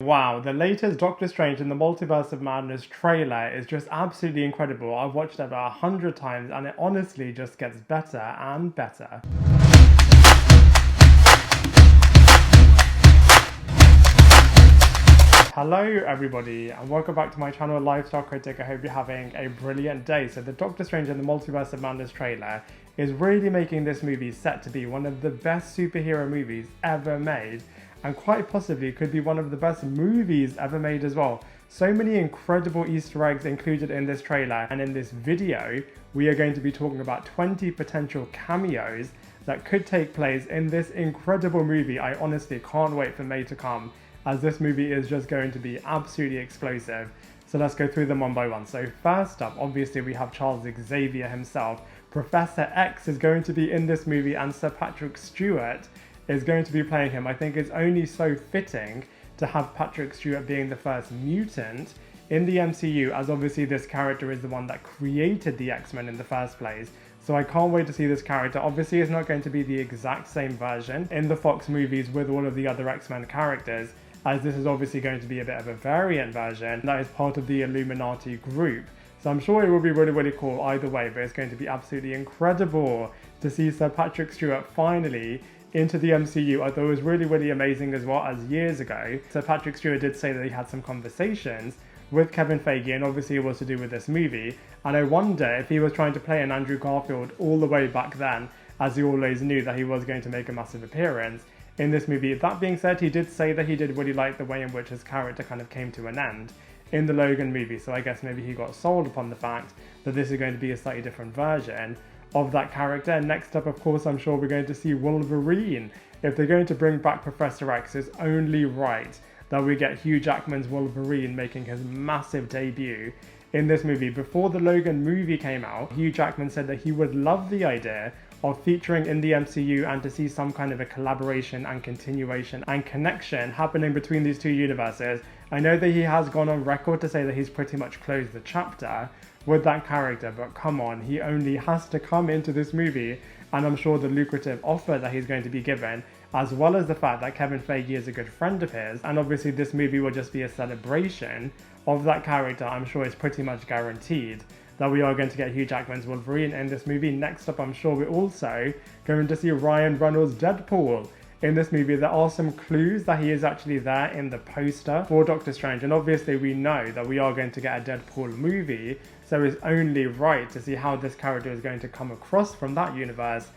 Wow, the latest Doctor Strange in the Multiverse of Madness trailer is just absolutely incredible. I've watched it about 100 times and it honestly just gets better and better. Hello everybody and welcome back to my channel Lifestyle Critic. I hope you're having a brilliant day. So the Doctor Strange in the Multiverse of Madness trailer is really making this movie set to be one of the best superhero movies ever made, and quite possibly could be one of the best movies ever made as well. So many incredible Easter eggs included in this trailer, and in this video we are going to be talking about 20 potential cameos that could take place in this incredible movie. I honestly can't wait for May to come, as this movie is just going to be absolutely explosive. So let's go through them one by one. So first up, obviously we have Charles Xavier himself. Professor X is going to be in this movie and Sir Patrick Stewart is going to be playing him. I think it's only so fitting to have Patrick Stewart being the first mutant in the MCU, as obviously this character is the one that created the X-Men in the first place. So I can't wait to see this character. Obviously it's not going to be the exact same version in the Fox movies with all of the other X-Men characters, as this is obviously going to be a bit of a variant version that is part of the Illuminati group. So I'm sure it will be really, really cool either way, but it's going to be absolutely incredible to see Sir Patrick Stewart finally into the MCU. I thought it was really, really amazing as well, as years ago Sir Patrick Stewart did say that he had some conversations with Kevin Feige, and obviously it was to do with this movie. And I wonder if he was trying to play an Andrew Garfield all the way back then, as he always knew that he was going to make a massive appearance in this movie. That being said, he did say that he did really like the way in which his character kind of came to an end in the Logan movie, so I guess maybe he got sold upon the fact that this is going to be a slightly different version of that character. Next up, of course, I'm sure we're going to see Wolverine. If they're going to bring back Professor X, it's only right that we get Hugh Jackman's Wolverine making his massive debut in this movie. Before the Logan movie came out, Hugh Jackman said that he would love the idea of featuring in the MCU and to see some kind of a collaboration and continuation and connection happening between these two universes. I know that he has gone on record to say that he's pretty much closed the chapter with that character, but come on, he only has to come into this movie, and I'm sure the lucrative offer that he's going to be given, as well as the fact that Kevin Feige is a good friend of his, and obviously this movie will just be a celebration of that character, I'm sure it's pretty much guaranteed that we are going to get Hugh Jackman's Wolverine in this movie. Next up, I'm sure we're also going to see Ryan Reynolds' Deadpool in this movie. There are some clues that he is actually there in the poster for Doctor Strange, and obviously we know that we are going to get a Deadpool movie, so it's only right to see how this character is going to come across from that universe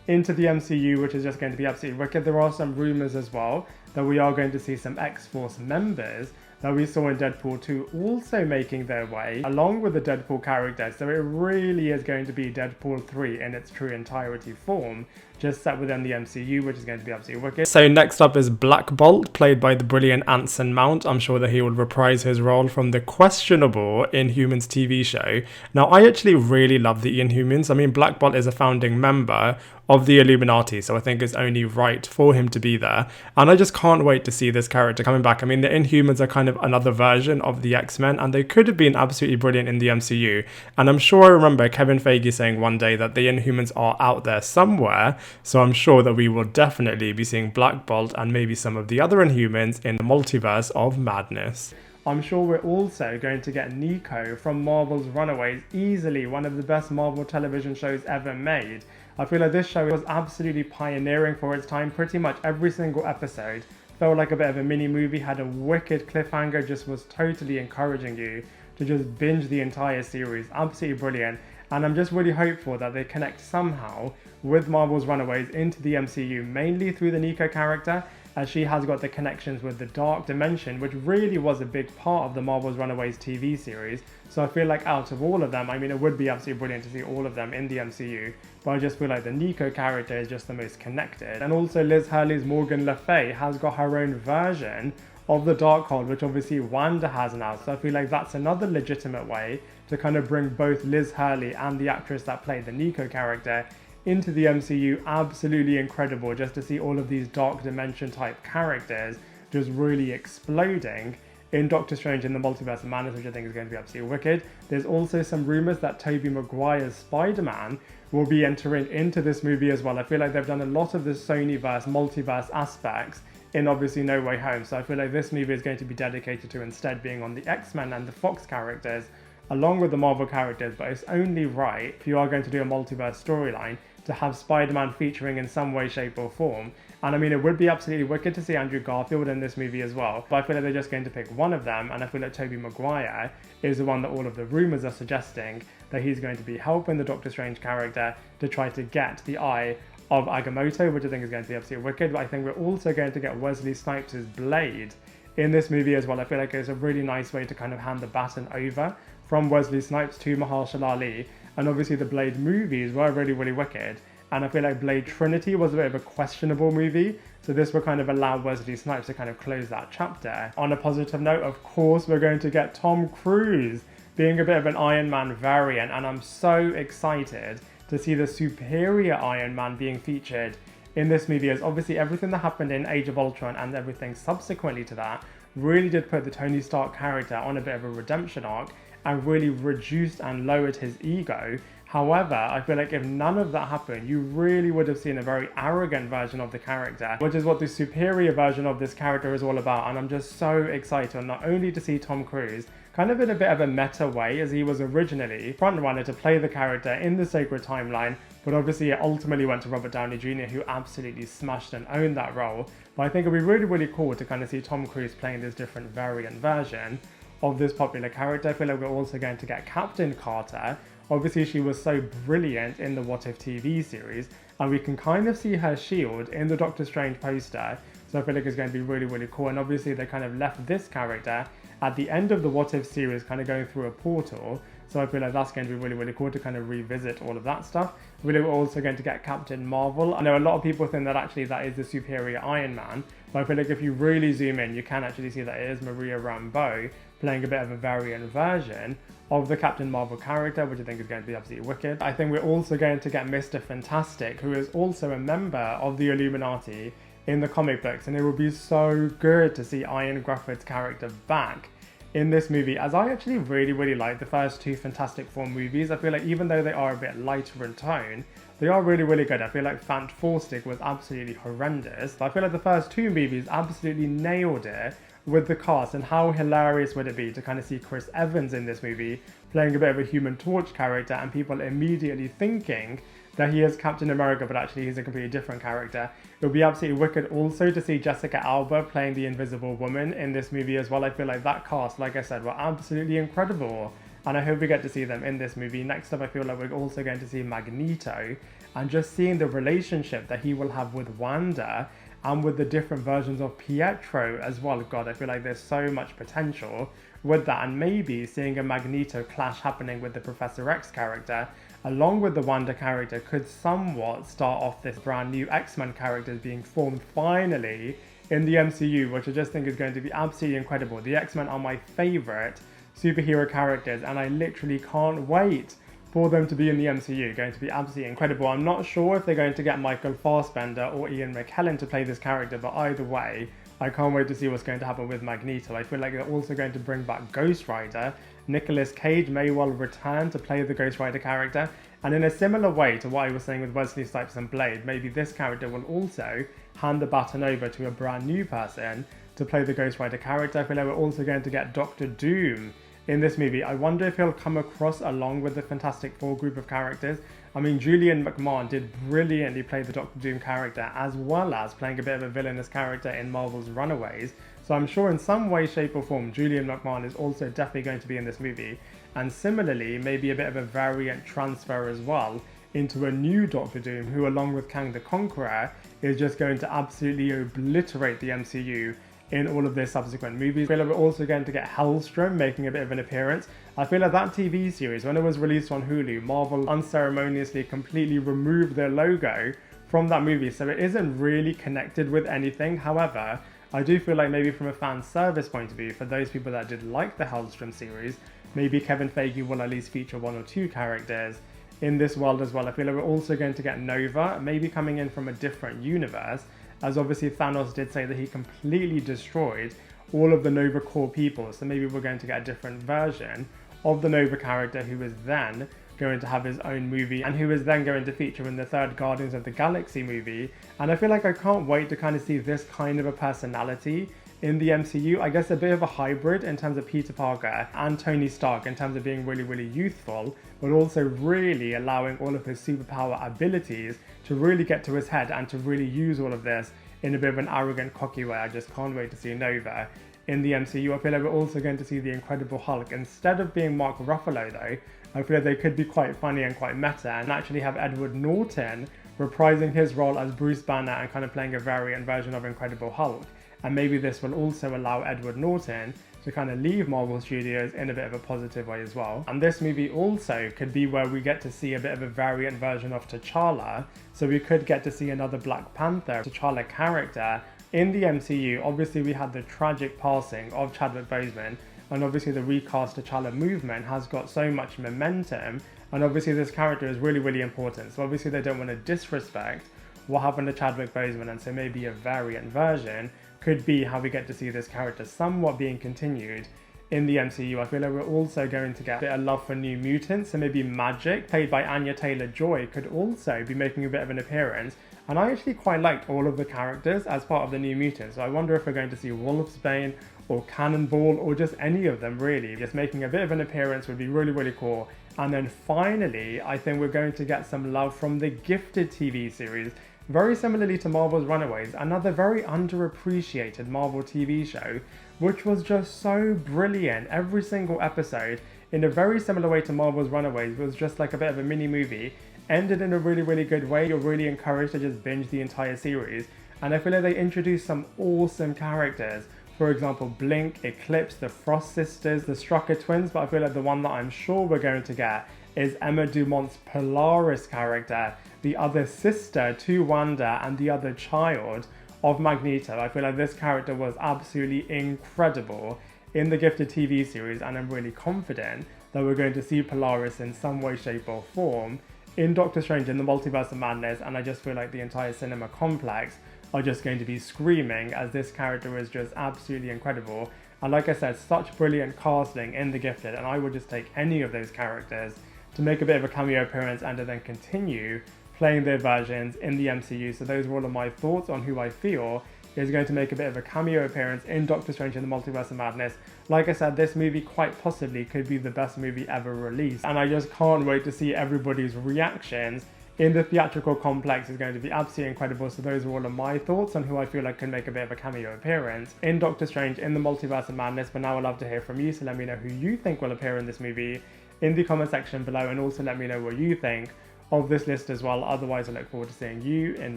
into the MCU, which is just going to be absolutely wicked. There are some rumours as well that we are going to see some X-Force members that we saw in Deadpool 2 also making their way along with the Deadpool character. So it really is going to be Deadpool 3 in its true entirety form, just set within the MCU, which is going to be absolutely wicked. So next up is Black Bolt, played by the brilliant Anson Mount. I'm sure that he will reprise his role from the questionable Inhumans TV show. Now, I actually really love the Inhumans. I mean, Black Bolt is a founding member of the Illuminati, so I think it's only right for him to be there. And I just can't wait to see this character coming back. I mean, the Inhumans are kind of another version of the X-Men, and they could have been absolutely brilliant in the MCU. And I'm sure I remember Kevin Feige saying one day that the Inhumans are out there somewhere, so I'm sure that we will definitely be seeing Black Bolt and maybe some of the other Inhumans in the Multiverse of Madness. I'm sure we're also going to get Nico from Marvel's Runaways, easily one of the best Marvel television shows ever made. I feel like this show was absolutely pioneering for its time. Pretty much every single episode felt like a bit of a mini movie, had a wicked cliffhanger, just was totally encouraging you to just binge the entire series. Absolutely brilliant. And I'm just really hopeful that they connect somehow with Marvel's Runaways into the MCU, mainly through the Nico character, as she has got the connections with the Dark Dimension, which really was a big part of the Marvel's Runaways TV series. So I feel like out of all of them, I mean, it would be absolutely brilliant to see all of them in the MCU, but I just feel like the Nico character is just the most connected. And also Liz Hurley's Morgan Le Fay has got her own version of the Darkhold, which obviously Wanda has now. So I feel like that's another legitimate way to kind of bring both Liz Hurley and the actress that played the Nico character into the MCU. Absolutely incredible just to see all of these Dark Dimension type characters just really exploding in Doctor Strange in the Multiverse of Madness, which I think is going to be absolutely wicked. There's also some rumours that Tobey Maguire's Spider-Man will be entering into this movie as well. I feel like they've done a lot of the Sonyverse multiverse aspects in obviously No Way Home. So I feel like this movie is going to be dedicated to instead being on the X-Men and the Fox characters along with the Marvel characters, but it's only right if you are going to do a multiverse storyline to have Spider-Man featuring in some way, shape or form. And I mean, it would be absolutely wicked to see Andrew Garfield in this movie as well, but I feel like they're just going to pick one of them, and I feel like Tobey Maguire is the one that all of the rumours are suggesting that he's going to be helping the Doctor Strange character to try to get the eye of Agamotto, which I think is going to be absolutely wicked. But I think we're also going to get Wesley Snipes' Blade in this movie as well. I feel like it's a really nice way to kind of hand the baton over from Wesley Snipes to Mahershala Ali. And obviously the Blade movies were really, really wicked. And I feel like Blade Trinity was a bit of a questionable movie. So this will kind of allow Wesley Snipes to kind of close that chapter. On a positive note, of course, we're going to get Tom Cruise being a bit of an Iron Man variant. And I'm so excited to see the superior Iron Man being featured in this movie, as obviously everything that happened in Age of Ultron and everything subsequently to that really did put the Tony Stark character on a bit of a redemption arc and really reduced and lowered his ego. However, I feel like if none of that happened, you really would have seen a very arrogant version of the character, which is what the superior version of this character is all about. And I'm just so excited not only to see Tom Cruise kind of in a bit of a meta way, as he was originally frontrunner to play the character in the Sacred Timeline, but obviously it ultimately went to Robert Downey Jr., who absolutely smashed and owned that role. But I think it'd be really, really cool to kind of see Tom Cruise playing this different variant version of this popular character. I feel like we're also going to get Captain Carter. Obviously she was so brilliant in the What If TV series, and we can kind of see her shield in the Doctor Strange poster. So I feel like it's going to be really, really cool. And obviously they kind of left this character at the end of the What If series kind of going through a portal. So I feel like that's going to be really, really cool to kind of revisit all of that stuff. We're also going to get Captain Marvel. I know a lot of people think that actually that is the superior Iron Man, but I feel like if you really zoom in, you can actually see that it is Maria Rambeau playing a bit of a variant version of the Captain Marvel character, which I think is going to be absolutely wicked. I think we're also going to get Mr. Fantastic, who is also a member of the Illuminati in the comic books, and it would be so good to see Ian Grufford's character back in this movie, as I actually really, really like the first two Fantastic Four movies. I feel like even though they are a bit lighter in tone, they are really, really good. I feel like Fant4stic was absolutely horrendous, but I feel like the first two movies absolutely nailed it with the cast. And how hilarious would it be to kind of see Chris Evans in this movie playing a bit of a Human Torch character, and people immediately thinking that he is Captain America, but actually he's a completely different character. It would be absolutely wicked also to see Jessica Alba playing the Invisible Woman in this movie as well. I feel like that cast, like I said, were absolutely incredible, and I hope we get to see them in this movie. Next up, I feel like we're also going to see Magneto, and just seeing the relationship that he will have with Wanda and with the different versions of Pietro as well. God, I feel like there's so much potential with that, and maybe seeing a Magneto clash happening with the Professor X character along with the Wanda character could somewhat start off this brand new X-Men characters being formed finally in the MCU, which I just think is going to be absolutely incredible. The X-Men are my favourite superhero characters, and I literally can't wait for them to be in the MCU. Going to be absolutely incredible. I'm not sure if they're going to get Michael Fassbender or Ian McKellen to play this character, but either way, I can't wait to see what's going to happen with Magneto. I feel like they're also going to bring back Ghost Rider. Nicolas Cage may well return to play the Ghost Rider character, and in a similar way to what I was saying with Wesley Snipes and Blade, maybe this character will also hand the baton over to a brand new person to play the Ghost Rider character. I feel like we're also going to get Doctor Doom in this movie. I wonder if he'll come across along with the Fantastic Four group of characters. I mean, Julian McMahon did brilliantly play the Doctor Doom character, as well as playing a bit of a villainous character in Marvel's Runaways. So I'm sure in some way, shape or form, Julian McMahon is also definitely going to be in this movie. And similarly, maybe a bit of a variant transfer as well into a new Doctor Doom, who along with Kang the Conqueror is just going to absolutely obliterate the MCU in all of their subsequent movies. I feel like we're also going to get Hellstrom making a bit of an appearance. I feel like that TV series, when it was released on Hulu, Marvel unceremoniously completely removed their logo from that movie, so it isn't really connected with anything. However, I do feel like maybe from a fan service point of view, for those people that did like the Hellstrom series, maybe Kevin Feige will at least feature one or two characters in this world as well. I feel like we're also going to get Nova, maybe coming in from a different universe, as obviously Thanos did say that he completely destroyed all of the Nova core people, so maybe we're going to get a different version of the Nova character, who is then going to have his own movie, and who is then going to feature in the third Guardians of the Galaxy movie. And I feel like I can't wait to kind of see this kind of a personality in the MCU. I guess a bit of a hybrid in terms of Peter Parker and Tony Stark in terms of being really, really youthful, but also really allowing all of his superpower abilities to really get to his head and to really use all of this in a bit of an arrogant, cocky way. I just can't wait to see Nova in the MCU. I feel like we're also going to see the Incredible Hulk. Instead of being Mark Ruffalo though, I feel like they could be quite funny and quite meta and actually have Edward Norton reprising his role as Bruce Banner and kind of playing a variant version of Incredible Hulk. And maybe this will also allow Edward Norton to kind of leave Marvel Studios in a bit of a positive way as well. And this movie also could be where we get to see a bit of a variant version of T'Challa. So we could get to see another Black Panther T'Challa character in the MCU. Obviously we had the tragic passing of Chadwick Boseman, and obviously the recast T'Challa movement has got so much momentum, and obviously this character is really, really important. So obviously they don't want to disrespect what happened to Chadwick Boseman, and so maybe a variant version could be how we get to see this character somewhat being continued in the MCU. I feel like we're also going to get a bit of love for New Mutants, so maybe Magik, played by Anya Taylor-Joy, could also be making a bit of an appearance. And I actually quite liked all of the characters as part of the New Mutants, so I wonder if we're going to see Wolfsbane or Cannonball or just any of them really. Just making a bit of an appearance would be really, really cool. And then finally, I think we're going to get some love from the Gifted TV series. Very similarly to Marvel's Runaways, another very underappreciated Marvel TV show, which was just so brilliant. Every single episode, in a very similar way to Marvel's Runaways, was just like a bit of a mini movie. Ended in a really, really good way. You're really encouraged to just binge the entire series. And I feel like they introduced some awesome characters. For example, Blink, Eclipse, the Frost Sisters, the Strucker Twins, but I feel like the one that I'm sure we're going to get is Emma Dumont's Polaris character, the other sister to Wanda and the other child of Magneto. I feel like this character was absolutely incredible in the Gifted TV series, and I'm really confident that we're going to see Polaris in some way, shape or form in Doctor Strange in the Multiverse of Madness, and I just feel like the entire cinema complex are just going to be screaming, as this character is just absolutely incredible. And like I said, such brilliant casting in The Gifted, and I would just take any of those characters to make a bit of a cameo appearance and to then continue playing their versions in the MCU. So those are all of my thoughts on who I feel is going to make a bit of a cameo appearance in Doctor Strange in the Multiverse of Madness. Like I said, this movie quite possibly could be the best movie ever released, and I just can't wait to see everybody's reactions in the theatrical complex. Is going to be absolutely incredible. So those are all of my thoughts on who I feel like can make a bit of a cameo appearance in Doctor Strange in the Multiverse of Madness. But now I'd love to hear from you, so let me know who you think will appear in this movie in the comment section below, and also let me know what you think of this list as well. Otherwise, I look forward to seeing you in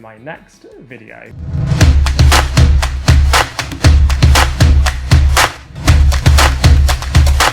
my next video.